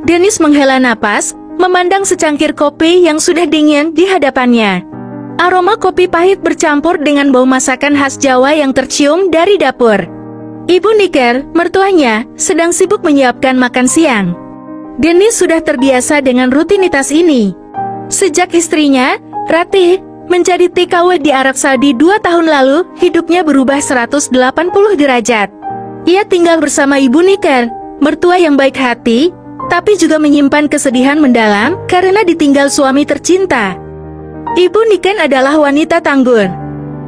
Dennis menghela napas, memandang secangkir kopi yang sudah dingin di hadapannya. Aroma kopi pahit bercampur dengan bau masakan khas Jawa yang tercium dari dapur. Ibu Niken, mertuanya, sedang sibuk menyiapkan makan siang. Dennis sudah terbiasa dengan rutinitas ini. Sejak istrinya, Ratih, menjadi TKW di Arab Saudi 2 tahun lalu, hidupnya berubah 180 derajat. Ia tinggal bersama Ibu Niken, mertua yang baik hati, tapi juga menyimpan kesedihan mendalam karena ditinggal suami tercinta. Ibu Niken adalah wanita tangguh.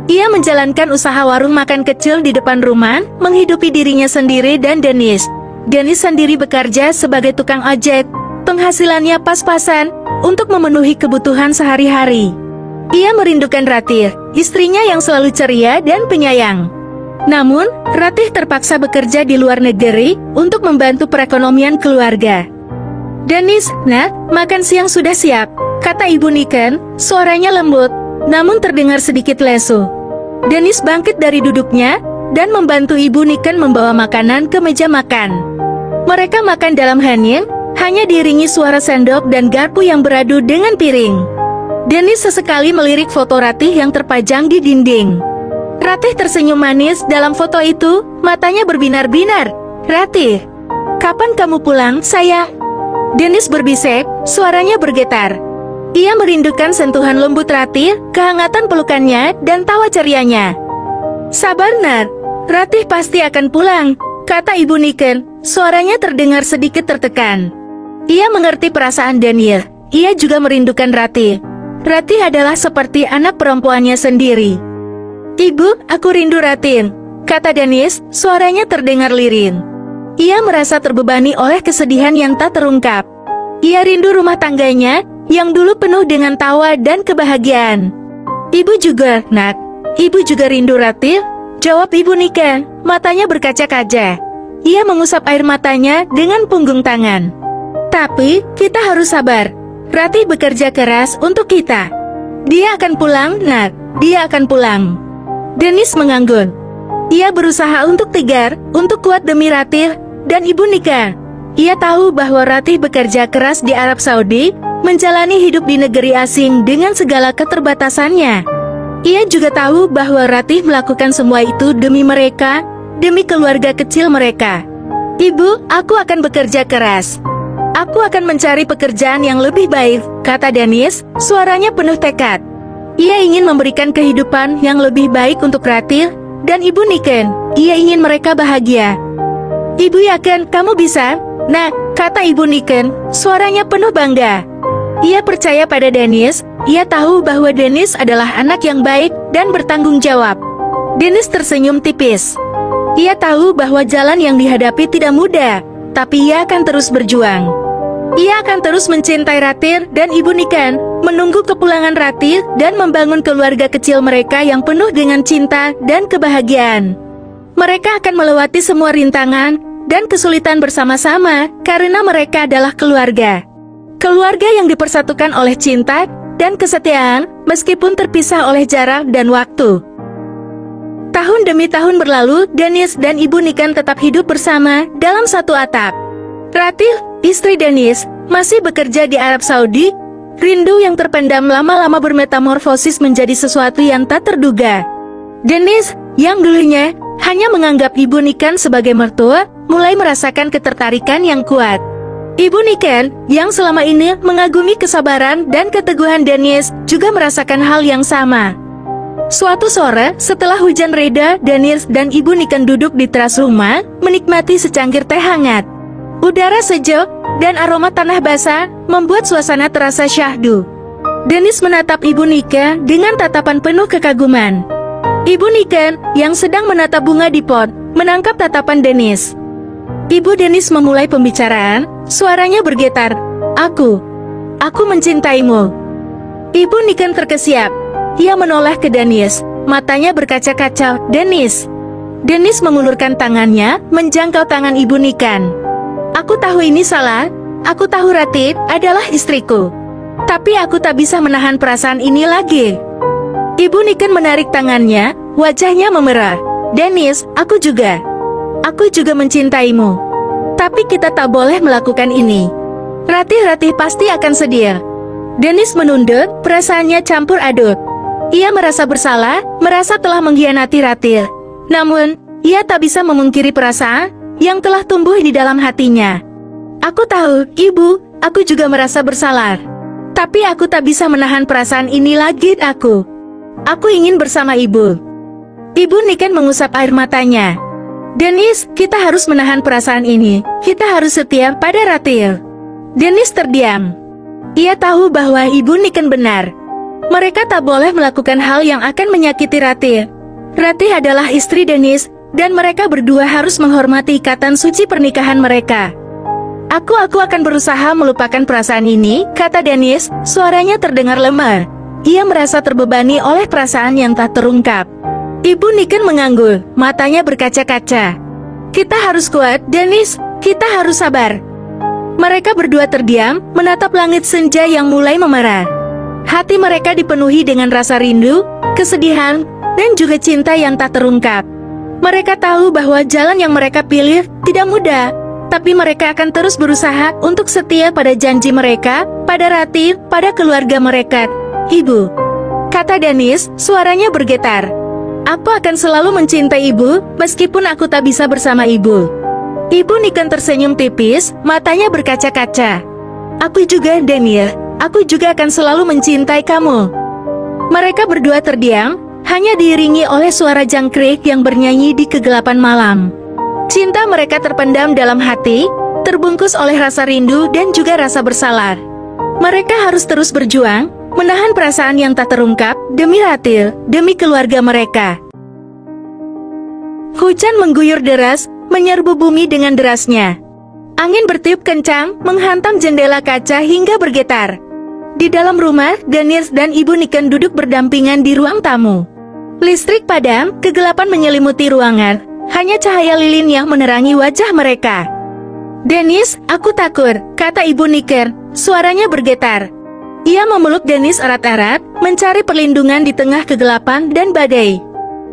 Ia menjalankan usaha warung makan kecil di depan rumah, menghidupi dirinya sendiri dan Dennis. Dennis sendiri bekerja sebagai tukang ojek, penghasilannya pas-pasan untuk memenuhi kebutuhan sehari-hari. Ia merindukan Ratih, istrinya yang selalu ceria dan penyayang. Namun, Ratih terpaksa bekerja di luar negeri untuk membantu perekonomian keluarga. Dennis, "Nak, makan siang sudah siap," kata Ibu Niken, suaranya lembut, namun terdengar sedikit lesu. Dennis bangkit dari duduknya dan membantu Ibu Niken membawa makanan ke meja makan. Mereka makan dalam hening, hanya diiringi suara sendok dan garpu yang beradu dengan piring. Dennis sesekali melirik foto Ratih yang terpajang di dinding. Ratih tersenyum manis dalam foto itu, matanya berbinar-binar. "Ratih, kapan kamu pulang, sayang?" Dennis berbisik, suaranya bergetar. Ia merindukan sentuhan lembut Ratih, kehangatan pelukannya, dan tawa cerianya. "Sabar, Nak, Ratih pasti akan pulang," kata Ibu Niken, suaranya terdengar sedikit tertekan. Ia mengerti perasaan Dennis, ia juga merindukan Ratih. Ratih adalah seperti anak perempuannya sendiri. "Ibu, aku rindu Ratih," kata Dennis, suaranya terdengar lirih. Ia merasa terbebani oleh kesedihan yang tak terungkap. Ia rindu rumah tangganya, yang dulu penuh dengan tawa dan kebahagiaan. "Ibu juga, Nak. Ibu juga rindu Ratih," jawab Ibu Niken, matanya berkaca-kaca. Ia mengusap air matanya dengan punggung tangan. "Tapi, kita harus sabar. Ratih bekerja keras untuk kita. Dia akan pulang, Nak. Dia akan pulang." Dennis mengangguk. Ia berusaha untuk tegar, untuk kuat demi Ratih dan Ibu Niken. Ia tahu bahwa Ratih bekerja keras di Arab Saudi, menjalani hidup di negeri asing dengan segala keterbatasannya. Ia juga tahu bahwa Ratih melakukan semua itu demi mereka, demi keluarga kecil mereka. "Ibu, aku akan bekerja keras. Aku akan mencari pekerjaan yang lebih baik," kata Dennis, suaranya penuh tekad. Ia ingin memberikan kehidupan yang lebih baik untuk Ratih dan Ibu Niken. Ia ingin mereka bahagia. "Ibu yakin kamu bisa, Nak," kata Ibu Niken, suaranya penuh bangga. Ia percaya pada Dennis, ia tahu bahwa Dennis adalah anak yang baik dan bertanggung jawab. Dennis tersenyum tipis. Ia tahu bahwa jalan yang dihadapi tidak mudah, tapi ia akan terus berjuang. Ia akan terus mencintai Ratih dan Ibu Niken, menunggu kepulangan Ratih dan membangun keluarga kecil mereka yang penuh dengan cinta dan kebahagiaan. Mereka akan melewati semua rintangan dan kesulitan bersama-sama karena mereka adalah keluarga. Keluarga yang dipersatukan oleh cinta dan kesetiaan meskipun terpisah oleh jarak dan waktu. Tahun demi tahun berlalu, Dennis dan Ibu Niken tetap hidup bersama dalam satu atap. Ratih, istri Dennis, masih bekerja di Arab Saudi. Rindu yang terpendam lama-lama bermetamorfosis menjadi sesuatu yang tak terduga. Dennis, yang dulunya hanya menganggap Ibu Niken sebagai mertua, mulai merasakan ketertarikan yang kuat. Ibu Niken, yang selama ini mengagumi kesabaran dan keteguhan Dennis, juga merasakan hal yang sama. Suatu sore, setelah hujan reda, Dennis dan Ibu Niken duduk di teras rumah, menikmati secangkir teh hangat. Udara sejuk dan aroma tanah basah membuat suasana terasa syahdu. Dennis menatap Ibu Niken dengan tatapan penuh kekaguman. Ibu Niken, yang sedang menatap bunga di pot, menangkap tatapan Dennis. Ibu Dennis memulai pembicaraan, suaranya bergetar. Aku mencintaimu." Ibu Niken terkesiap. Ia menoleh ke Dennis, matanya berkaca-kaca. Dennis mengulurkan tangannya, menjangkau tangan Ibu Niken. "Aku tahu ini salah, aku tahu Ratih adalah istriku. Tapi aku tak bisa menahan perasaan ini lagi." Ibu Niken menarik tangannya, wajahnya memerah. "Dennis, aku juga mencintaimu. Tapi kita tak boleh melakukan ini. Ratih pasti akan sedih. Dennis menunduk, perasaannya campur aduk. Ia merasa bersalah, merasa telah mengkhianati Ratih. Namun, ia tak bisa memungkiri perasaan yang telah tumbuh di dalam hatinya. Aku tahu, Ibu, aku juga merasa bersalah. Tapi aku tak bisa menahan perasaan ini lagi aku. Aku ingin bersama Ibu. Ibu Niken mengusap air matanya. Dennis, kita harus menahan perasaan ini. Kita harus setia pada Ratih. Dennis terdiam. Ia tahu bahwa Ibu Niken benar. Mereka tak boleh melakukan hal yang akan menyakiti Ratih. Ratih adalah istri Dennis, dan mereka berdua harus menghormati ikatan suci pernikahan mereka. Aku akan berusaha melupakan perasaan ini, kata Dennis, suaranya terdengar lemah. Ia merasa terbebani oleh perasaan yang tak terungkap. Ibu Niken mengangguk, matanya berkaca-kaca. Kita harus kuat, Dennis, kita harus sabar. Mereka berdua terdiam, menatap langit senja yang mulai memerah. Hati mereka dipenuhi dengan rasa rindu, kesedihan, dan juga cinta yang tak terungkap. Mereka tahu bahwa jalan yang mereka pilih tidak mudah, tapi mereka akan terus berusaha untuk setia pada janji mereka, pada Ratih, pada keluarga mereka. Ibu, kata Dennis, suaranya bergetar. Aku akan selalu mencintai Ibu, meskipun aku tak bisa bersama Ibu. Ibu Niken tersenyum tipis, matanya berkaca-kaca. Aku juga, Daniel. Aku juga akan selalu mencintai kamu. Mereka berdua terdiam, hanya diiringi oleh suara jangkrik yang bernyanyi di kegelapan malam. Cinta mereka terpendam dalam hati, terbungkus oleh rasa rindu dan juga rasa bersalah. Mereka harus terus berjuang, menahan perasaan yang tak terungkap, demi Ratih, demi keluarga mereka. Hujan mengguyur deras, menyerbu bumi dengan derasnya. Angin bertiup kencang, menghantam jendela kaca hingga bergetar. Di dalam rumah, Dennis dan Ibu Niken duduk berdampingan di ruang tamu. Listrik padam, kegelapan menyelimuti ruangan, hanya cahaya lilin yang menerangi wajah mereka. Dennis, aku takut, kata Ibu Niken, suaranya bergetar. Ia memeluk Dennis erat-erat, mencari perlindungan di tengah kegelapan dan badai.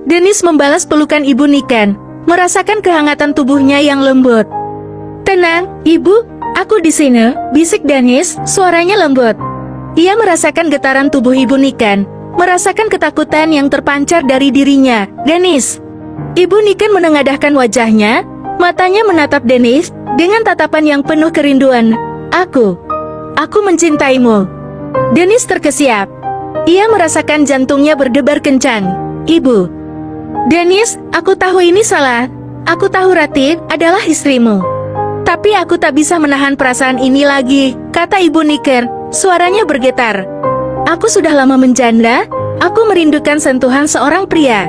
Dennis membalas pelukan Ibu Niken, merasakan kehangatan tubuhnya yang lembut. Tenang, Ibu, aku di sini, bisik Dennis, suaranya lembut. Ia merasakan getaran tubuh Ibu Niken, merasakan ketakutan yang terpancar dari dirinya. Dennis. Ibu Niken menengadahkan wajahnya, matanya menatap Dennis, dengan tatapan yang penuh kerinduan. Aku mencintaimu. Dennis terkesiap. Ia merasakan jantungnya berdebar kencang. Ibu. Dennis, aku tahu ini salah. Aku tahu Ratih adalah istrimu. Tapi aku tak bisa menahan perasaan ini lagi, kata Ibu Niken, suaranya bergetar. Aku sudah lama menjanda, aku merindukan sentuhan seorang pria.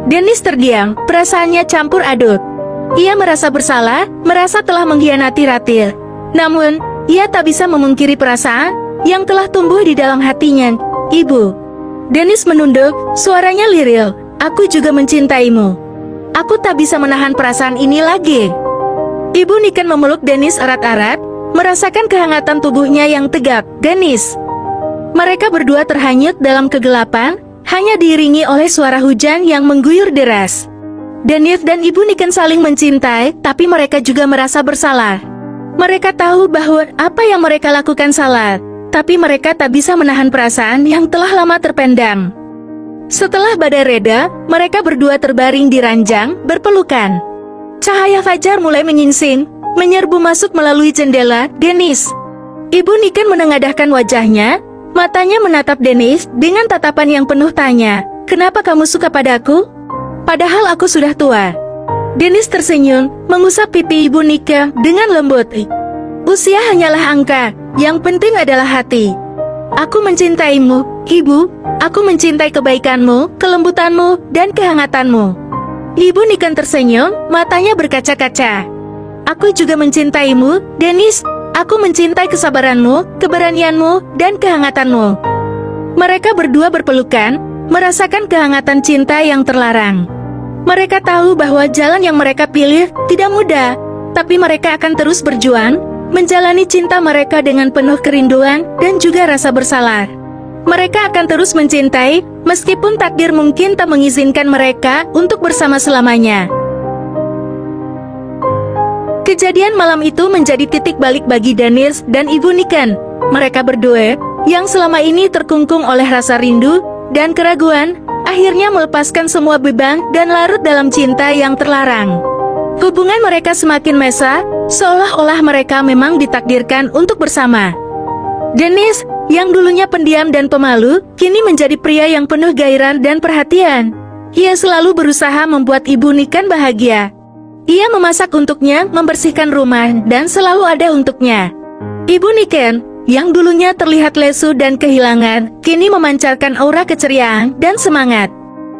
Dennis terdiam, perasaannya campur aduk. Ia merasa bersalah, merasa telah mengkhianati Ratih. Namun, ia tak bisa memungkiri perasaan yang telah tumbuh di dalam hatinya. Ibu. Dennis menunduk, suaranya lirih. Aku juga mencintaimu. Aku tak bisa menahan perasaan ini lagi. Ibu Niken memeluk Dennis erat-erat, merasakan kehangatan tubuhnya yang tegap. Dennis. Mereka berdua terhanyut dalam kegelapan, hanya diiringi oleh suara hujan yang mengguyur deras. Dennis dan Ibu Niken saling mencintai, tapi mereka juga merasa bersalah. Mereka tahu bahwa apa yang mereka lakukan salah, tapi mereka tak bisa menahan perasaan yang telah lama terpendam. Setelah badai reda, mereka berdua terbaring di ranjang, berpelukan. Cahaya fajar mulai menyingsing, menyerbu masuk melalui jendela. Dennis. Ibu Niken menengadahkan wajahnya, matanya menatap Dennis dengan tatapan yang penuh tanya. Kenapa kamu suka padaku? Padahal aku sudah tua. Dennis tersenyum, mengusap pipi Ibu Niken dengan lembut. Usia hanyalah angka, yang penting adalah hati. Aku mencintaimu, Ibu. Aku mencintai kebaikanmu, kelembutanmu, dan kehangatanmu. Ibu Niken tersenyum, matanya berkaca-kaca. Aku juga mencintaimu, Dennis. Aku mencintai kesabaranmu, keberanianmu, dan kehangatanmu. Mereka berdua berpelukan, merasakan kehangatan cinta yang terlarang. Mereka tahu bahwa jalan yang mereka pilih tidak mudah, tapi mereka akan terus berjuang, menjalani cinta mereka dengan penuh kerinduan dan juga rasa bersalah. Mereka akan terus mencintai, meskipun takdir mungkin tak mengizinkan mereka untuk bersama selamanya. Kejadian malam itu menjadi titik balik bagi Dennis dan Ibu Niken. Mereka berdua, yang selama ini terkungkung oleh rasa rindu dan keraguan, akhirnya melepaskan semua beban dan larut dalam cinta yang terlarang. Hubungan mereka semakin mesra, seolah-olah mereka memang ditakdirkan untuk bersama. Dennis, yang dulunya pendiam dan pemalu, kini menjadi pria yang penuh gairah dan perhatian. Ia selalu berusaha membuat Ibu Niken bahagia. Ia memasak untuknya, membersihkan rumah, dan selalu ada untuknya. Ibu Niken, yang dulunya terlihat lesu dan kehilangan, kini memancarkan aura keceriaan dan semangat.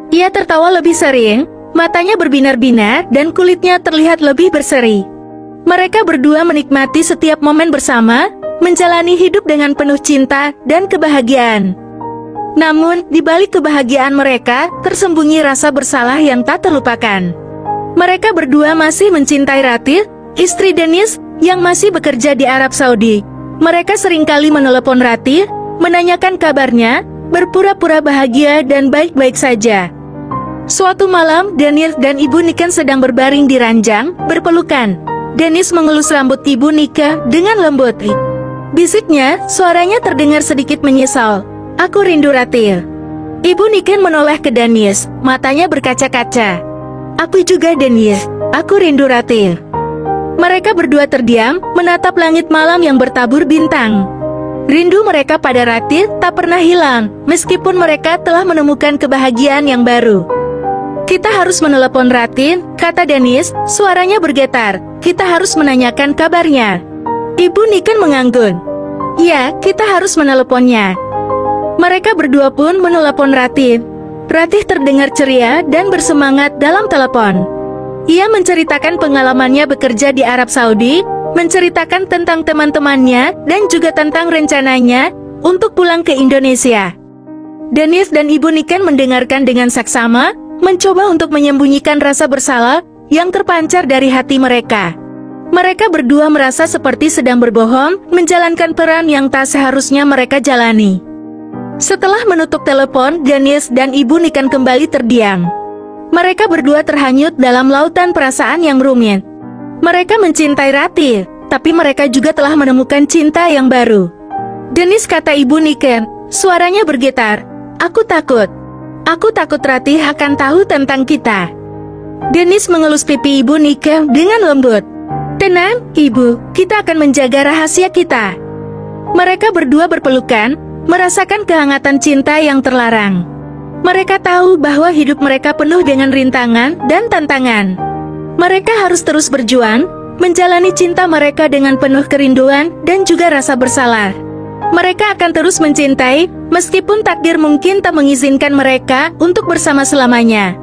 Ia tertawa lebih sering, matanya berbinar-binar, dan kulitnya terlihat lebih berseri. Mereka berdua menikmati setiap momen bersama, menjalani hidup dengan penuh cinta dan kebahagiaan. Namun, di balik kebahagiaan mereka, tersembunyi rasa bersalah yang tak terlupakan. Mereka berdua masih mencintai Ratih, istri Dennis, yang masih bekerja di Arab Saudi. Mereka seringkali menelepon Ratih, menanyakan kabarnya, berpura-pura bahagia dan baik-baik saja. Suatu malam, Dennis dan Ibu Niken sedang berbaring di ranjang, berpelukan. Dennis mengelus rambut Ibu Niken dengan lembut. Bisiknya, suaranya terdengar sedikit menyesal. Aku rindu Ratih. Ibu Niken menoleh ke Dennis, matanya berkaca-kaca. Aku juga Dennis, aku rindu Ratih. Mereka berdua terdiam, menatap langit malam yang bertabur bintang. Rindu mereka pada Ratih tak pernah hilang, meskipun mereka telah menemukan kebahagiaan yang baru. Kita harus menelepon Ratih, kata Dennis, suaranya bergetar. Kita harus menanyakan kabarnya. Ibu Niken mengangguk. Ya, kita harus meneleponnya. Mereka berdua pun menelepon Ratih. Ratih terdengar ceria dan bersemangat dalam telepon. Ia menceritakan pengalamannya bekerja di Arab Saudi, menceritakan tentang teman-temannya, dan juga tentang rencananya untuk pulang ke Indonesia. Dennis dan Ibu Niken mendengarkan dengan saksama, mencoba untuk menyembunyikan rasa bersalah yang terpancar dari hati mereka. Mereka berdua merasa seperti sedang berbohong, menjalankan peran yang tak seharusnya mereka jalani. Setelah menutup telepon, Dennis dan Ibu Niken kembali terdiam. Mereka berdua terhanyut dalam lautan perasaan yang rumit. Mereka mencintai Ratih, tapi mereka juga telah menemukan cinta yang baru. Dennis, kata Ibu Niken, suaranya bergetar. Aku takut. Aku takut Ratih akan tahu tentang kita. Dennis mengelus pipi Ibu Niken dengan lembut. Tenang, Ibu, kita akan menjaga rahasia kita. Mereka berdua berpelukan, merasakan kehangatan cinta yang terlarang. Mereka tahu bahwa hidup mereka penuh dengan rintangan dan tantangan. Mereka harus terus berjuang, menjalani cinta mereka dengan penuh kerinduan dan juga rasa bersalah. Mereka akan terus mencintai, meskipun takdir mungkin tak mengizinkan mereka untuk bersama selamanya.